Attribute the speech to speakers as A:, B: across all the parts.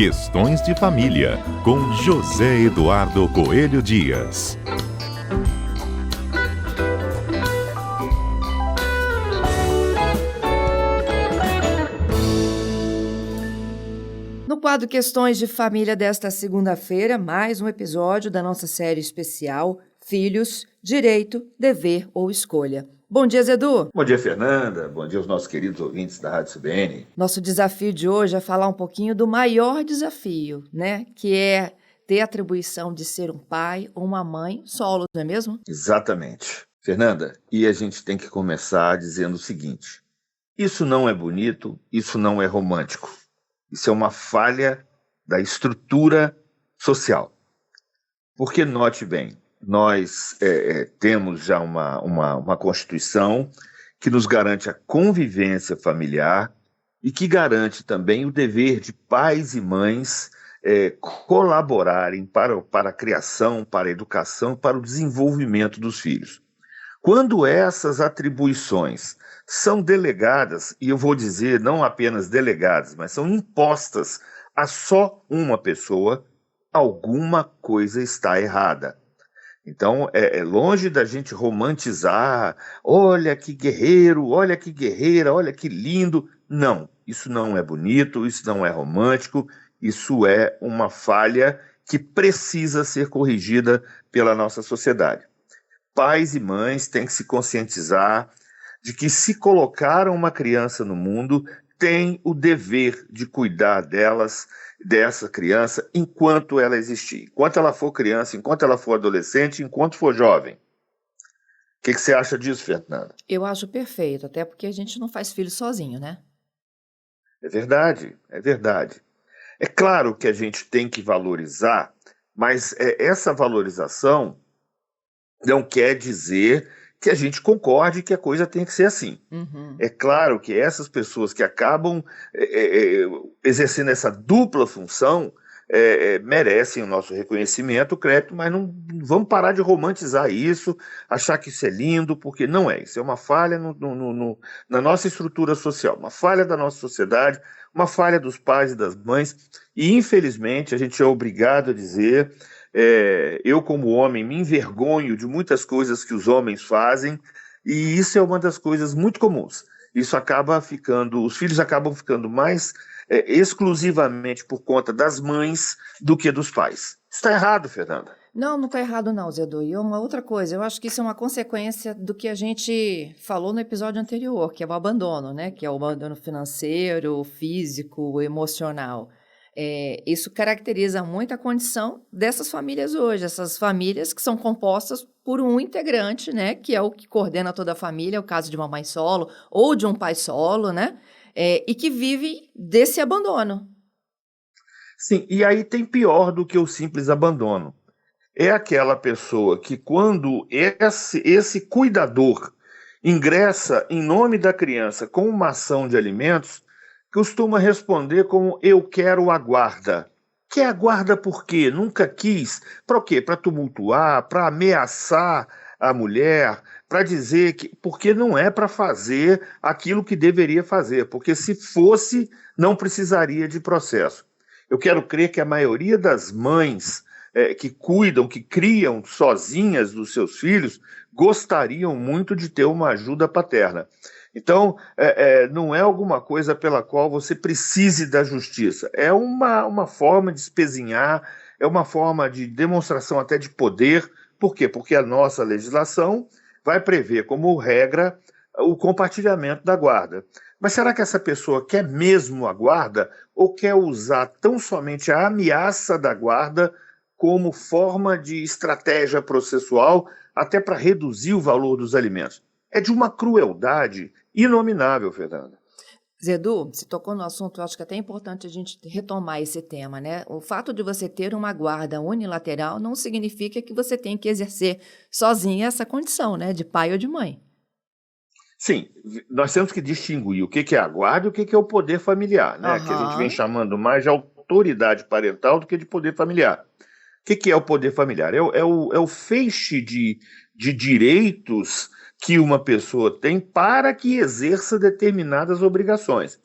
A: Questões de Família, com José Eduardo Coelho Dias.
B: No quadro Questões de Família desta segunda-feira, mais um episódio da nossa série especial Filhos, Direito, Dever ou Escolha. Bom dia, Zedu.
C: Bom dia, Fernanda. Bom dia aos nossos queridos ouvintes da Rádio CBN.
B: Nosso desafio de hoje é falar um pouquinho do maior desafio, né? Que é ter a atribuição de ser um pai ou uma mãe solo, não é mesmo?
C: Exatamente. Fernanda, e a gente tem que começar dizendo o seguinte: isso não é bonito, isso não é romântico. Isso é uma falha da estrutura social. Porque, note bem, nós temos já uma Constituição que nos garante a convivência familiar e que garante também o dever de pais e mães colaborarem para a criação, para a educação, para o desenvolvimento dos filhos. Quando essas atribuições são delegadas, e eu vou dizer não apenas delegadas, mas são impostas a só uma pessoa, alguma coisa está errada. Então, é longe da gente romantizar, olha que guerreiro, olha que guerreira, olha que lindo. Não, isso não é bonito, isso não é romântico, isso é uma falha que precisa ser corrigida pela nossa sociedade. Pais e mães têm que se conscientizar de que, se colocaram uma criança no mundo, têm o dever de cuidar dessa criança enquanto ela existir. Enquanto ela for criança, enquanto ela for adolescente, enquanto for jovem. O que você acha disso, Fernanda?
B: Eu acho perfeito, até porque a gente não faz filho sozinho, né?
C: É verdade, é verdade. É claro que a gente tem que valorizar, mas essa valorização não quer dizer que a gente concorde que a coisa tem que ser assim.
B: Uhum.
C: É claro que essas pessoas que acabam exercendo essa dupla função merecem o nosso reconhecimento, o crédito, mas não vamos parar de romantizar isso, achar que isso é lindo, porque não é. Isso é uma falha na nossa estrutura social, uma falha da nossa sociedade, uma falha dos pais e das mães, e infelizmente a gente é obrigado a dizer... eu, como homem, me envergonho de muitas coisas que os homens fazem, e isso é uma das coisas muito comuns. Os filhos acabam ficando mais exclusivamente por conta das mães do que dos pais. Isso está errado, Fernanda.
B: Não está errado não, Zedu. E uma outra coisa, eu acho que isso é uma consequência do que a gente falou no episódio anterior, que é o abandono, né? Que é o abandono financeiro, físico, emocional. Isso caracteriza muito a condição dessas famílias hoje, essas famílias que são compostas por um integrante, né, que é o que coordena toda a família, é o caso de uma mãe solo ou de um pai solo, né, e que vive desse abandono.
C: Sim, e aí tem pior do que o simples abandono. É aquela pessoa que, quando esse cuidador ingressa em nome da criança com uma ação de alimentos, costuma responder como: eu quero a guarda. Quer a guarda por quê? Nunca quis. Para o quê? Para tumultuar, para ameaçar a mulher, para dizer que... Porque não é para fazer aquilo que deveria fazer, porque se fosse, não precisaria de processo. Eu quero crer que a maioria das mães que cuidam, que criam sozinhas dos seus filhos, gostariam muito de ter uma ajuda paterna. Então, não é alguma coisa pela qual você precise da justiça. É uma forma de espezinhar, é uma forma de demonstração até de poder. Por quê? Porque a nossa legislação vai prever como regra o compartilhamento da guarda. Mas será que essa pessoa quer mesmo a guarda ou quer usar tão somente a ameaça da guarda como forma de estratégia processual até para reduzir o valor dos alimentos? É de uma crueldade inominável, Fernanda.
B: Zedu, você tocou no assunto, eu acho que é até importante a gente retomar esse tema, né? O fato de você ter uma guarda unilateral não significa que você tem que exercer sozinha essa condição, né? De pai ou de mãe.
C: Sim, nós temos que distinguir o que é a guarda e o que é o poder familiar, né?
B: Uhum.
C: Que a gente vem chamando mais de autoridade parental do que de poder familiar. O que é o poder familiar? É o feixe de direitos que uma pessoa tem para que exerça determinadas obrigações.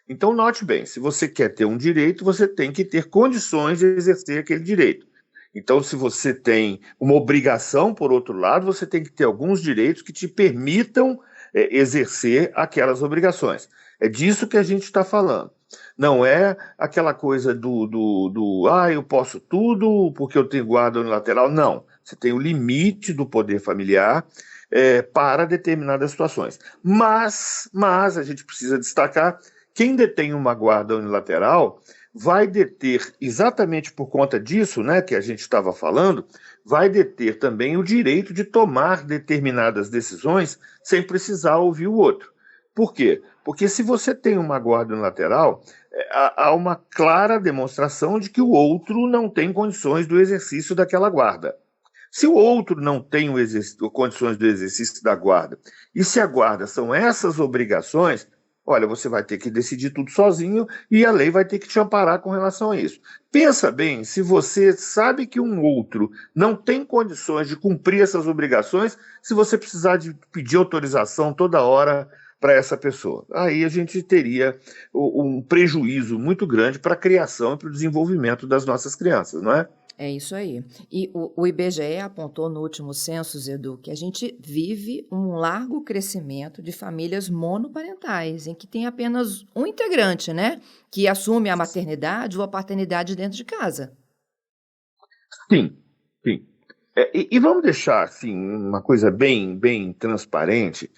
C: Então, note bem, se você quer ter um direito, você tem que ter condições de exercer aquele direito. Então, se você tem uma obrigação, por outro lado, você tem que ter alguns direitos que te permitam exercer aquelas obrigações. É disso que a gente está falando. Não é aquela coisa eu posso tudo porque eu tenho guarda unilateral. Não. Você tem o limite do poder familiar para determinadas situações. Mas a gente precisa destacar, quem detém uma guarda unilateral vai deter, exatamente por conta disso, né, que a gente estava falando, vai deter também o direito de tomar determinadas decisões sem precisar ouvir o outro. Por quê? Porque se você tem uma guarda unilateral, há uma clara demonstração de que o outro não tem condições do exercício daquela guarda. Se o outro não tem condições do exercício da guarda, e se a guarda são essas obrigações, olha, você vai ter que decidir tudo sozinho e a lei vai ter que te amparar com relação a isso. Pensa bem, se você sabe que um outro não tem condições de cumprir essas obrigações, se você precisar de pedir autorização toda hora para essa pessoa. Aí a gente teria um prejuízo muito grande para a criação e para o desenvolvimento das nossas crianças, não é?
B: É isso aí. E o IBGE apontou no último censo, Edu, que a gente vive um largo crescimento de famílias monoparentais, em que tem apenas um integrante, né? Que assume a maternidade ou a paternidade dentro de casa.
C: Sim, sim. E vamos deixar assim, uma coisa bem transparente.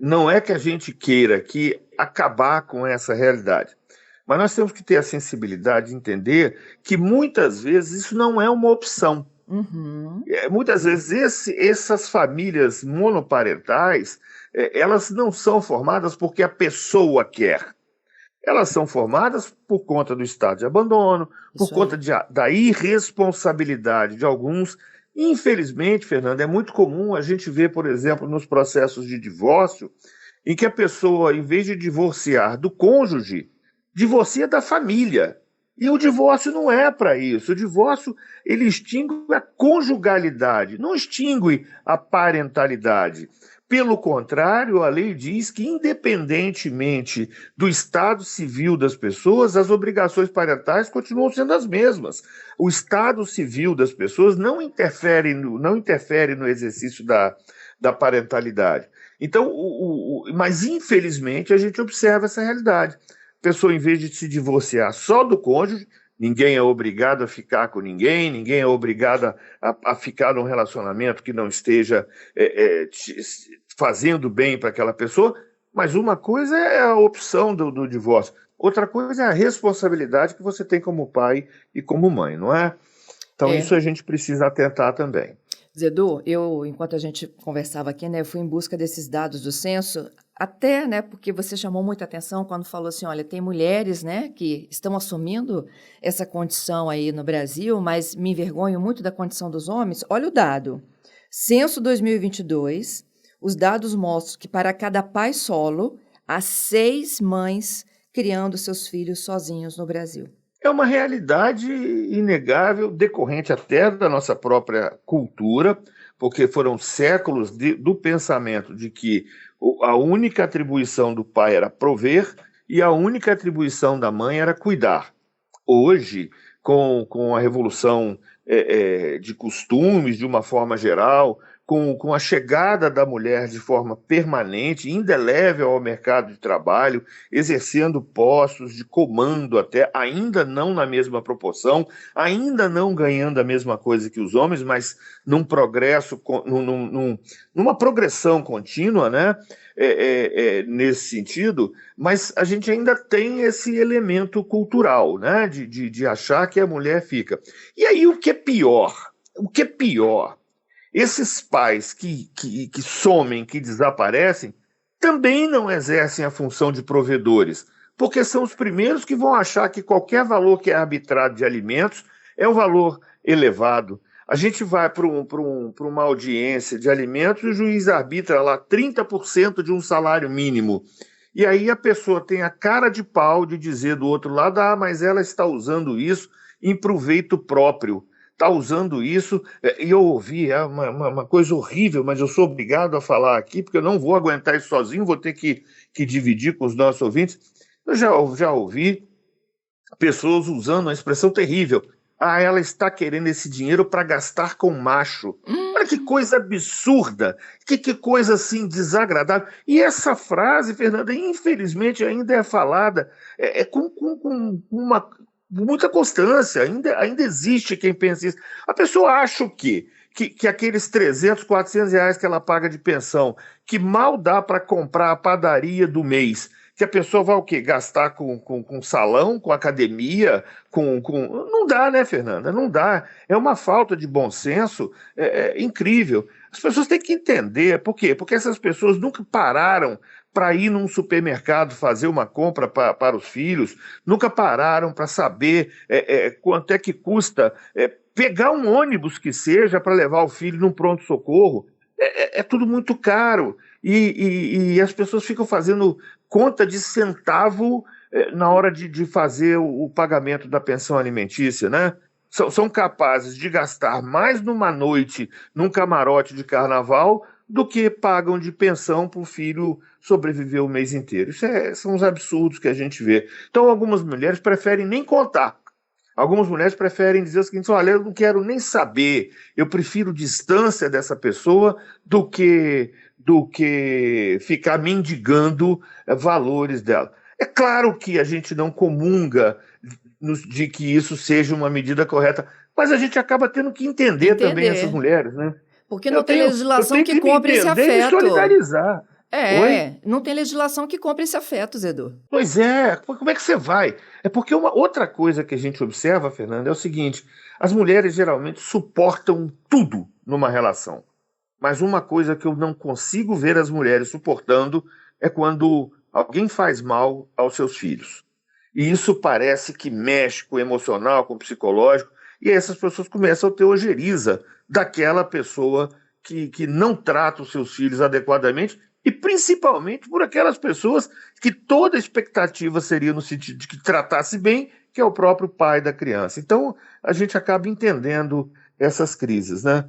C: Não é que a gente queira aqui acabar com essa realidade. Mas nós temos que ter a sensibilidade de entender que muitas vezes isso não é uma opção.
B: Uhum.
C: Muitas vezes essas famílias monoparentais, elas não são formadas porque a pessoa quer. Elas são formadas por conta do estado de abandono, por
B: Isso
C: conta
B: aí.
C: da irresponsabilidade de alguns. Infelizmente, Fernanda, é muito comum a gente ver, por exemplo, nos processos de divórcio, em que a pessoa, em vez de divorciar do cônjuge, divorcia da família. E o divórcio não é para isso. O divórcio, ele extingue a conjugalidade, não extingue a parentalidade. Pelo contrário, a lei diz que, independentemente do estado civil das pessoas, as obrigações parentais continuam sendo as mesmas. O estado civil das pessoas não interfere no exercício da parentalidade. Então, mas infelizmente a gente observa essa realidade. A pessoa, em vez de se divorciar só do cônjuge, ninguém é obrigado a ficar com ninguém é obrigado a ficar num relacionamento que não esteja fazendo bem para aquela pessoa, mas uma coisa é a opção do divórcio, outra coisa é a responsabilidade que você tem como pai e como mãe, não é? Então isso a gente precisa atentar também.
B: Zedu, enquanto a gente conversava aqui, né, eu fui em busca desses dados do censo, até, né, porque você chamou muita atenção quando falou assim, olha, tem mulheres, né, que estão assumindo essa condição aí no Brasil, mas me envergonho muito da condição dos homens. Olha o dado. Censo 2022, os dados mostram que para cada pai solo, há 6 mães criando seus filhos sozinhos no Brasil.
C: É uma realidade inegável, decorrente até da nossa própria cultura, porque foram séculos do pensamento de que a única atribuição do pai era prover e a única atribuição da mãe era cuidar. Hoje, com a revolução de costumes, de uma forma geral, com a chegada da mulher de forma permanente, indelével ao mercado de trabalho, exercendo postos de comando até, ainda não na mesma proporção, ainda não ganhando a mesma coisa que os homens, mas num progresso, numa progressão contínua, né? Nesse sentido, mas a gente ainda tem esse elemento cultural, né? De achar que a mulher fica. E aí o que é pior? Esses pais que somem, que desaparecem, também não exercem a função de provedores, porque são os primeiros que vão achar que qualquer valor que é arbitrado de alimentos é um valor elevado. A gente vai para uma audiência de alimentos e o juiz arbitra lá 30% de um salário mínimo. E aí a pessoa tem a cara de pau de dizer do outro lado, mas ela está usando isso em proveito próprio. Está usando isso, e eu ouvi, uma coisa horrível, mas eu sou obrigado a falar aqui, porque eu não vou aguentar isso sozinho, vou ter que dividir com os nossos ouvintes. Eu já ouvi pessoas usando uma expressão terrível. Ah, ela está querendo esse dinheiro para gastar com macho. Olha que coisa absurda, que coisa assim desagradável. E essa frase, Fernanda, infelizmente ainda é falada com muita constância. Ainda existe quem pense isso. A pessoa acha o quê? Que aqueles 300, 400 reais que ela paga de pensão, que mal dá para comprar a padaria do mês, que a pessoa vai o quê? Gastar com salão, com academia, Não dá, né, Fernanda? Não dá. É uma falta de bom senso incrível. As pessoas têm que entender. Por quê? Porque essas pessoas nunca pararam para ir num supermercado fazer uma compra para os filhos, nunca pararam para saber quanto é que custa pegar um ônibus que seja para levar o filho num pronto-socorro. É tudo muito caro. E as pessoas ficam fazendo conta de centavo na hora de fazer o pagamento da pensão alimentícia, né? São capazes de gastar mais numa noite num camarote de carnaval do que pagam de pensão para o filho sobreviver o mês inteiro. São os absurdos que a gente vê. Então, algumas mulheres preferem nem contar. Algumas mulheres preferem dizer o seguinte: olha, eu não quero nem saber, eu prefiro distância dessa pessoa do que ficar mendigando valores dela. É claro que a gente não comunga de que isso seja uma medida correta, mas a gente acaba tendo que entender também essas mulheres, né?
B: Porque não tem legislação
C: eu
B: que
C: tenho
B: compre esse
C: entender e me
B: afeto.
C: solidarizar. Oi?
B: Não tem legislação que compre esse afeto, Zedu.
C: Pois é, como é que você vai? É porque uma outra coisa que a gente observa, Fernanda, é o seguinte: as mulheres geralmente suportam tudo numa relação. Mas uma coisa que eu não consigo ver as mulheres suportando é quando alguém faz mal aos seus filhos. E isso parece que mexe com o emocional, com o psicológico, e aí essas pessoas começam a ter ojeriza daquela pessoa que não trata os seus filhos adequadamente, e principalmente por aquelas pessoas que toda expectativa seria no sentido de que tratasse bem, que é o próprio pai da criança. Então, a gente acaba entendendo essas crises, né?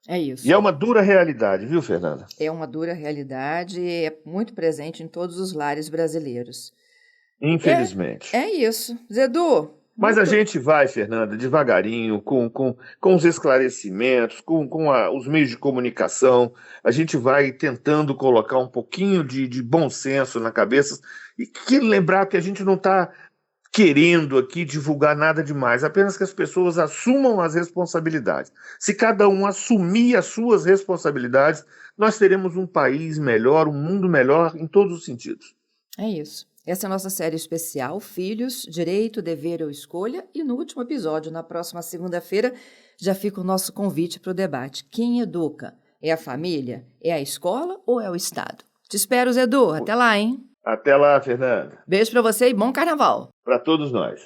B: É isso.
C: E é uma dura realidade, viu, Fernanda?
B: É uma dura realidade e é muito presente em todos os lares brasileiros.
C: Infelizmente.
B: É isso. Zedu.
C: Mas a gente vai, Fernanda, devagarinho, com os esclarecimentos, com os meios de comunicação, a gente vai tentando colocar um pouquinho de bom senso na cabeça e que lembrar que a gente não está querendo aqui divulgar nada demais, apenas que as pessoas assumam as responsabilidades. Se cada um assumir as suas responsabilidades, nós teremos um país melhor, um mundo melhor em todos os sentidos.
B: É isso. Essa é a nossa série especial, Filhos, Direito, Dever ou Escolha. E no último episódio, na próxima segunda-feira, já fica o nosso convite para o debate. Quem educa? É a família? É a escola ou é o Estado? Te espero, Zedu. Até lá, hein?
C: Até lá, Fernanda.
B: Beijo para você e bom carnaval.
C: Para todos nós.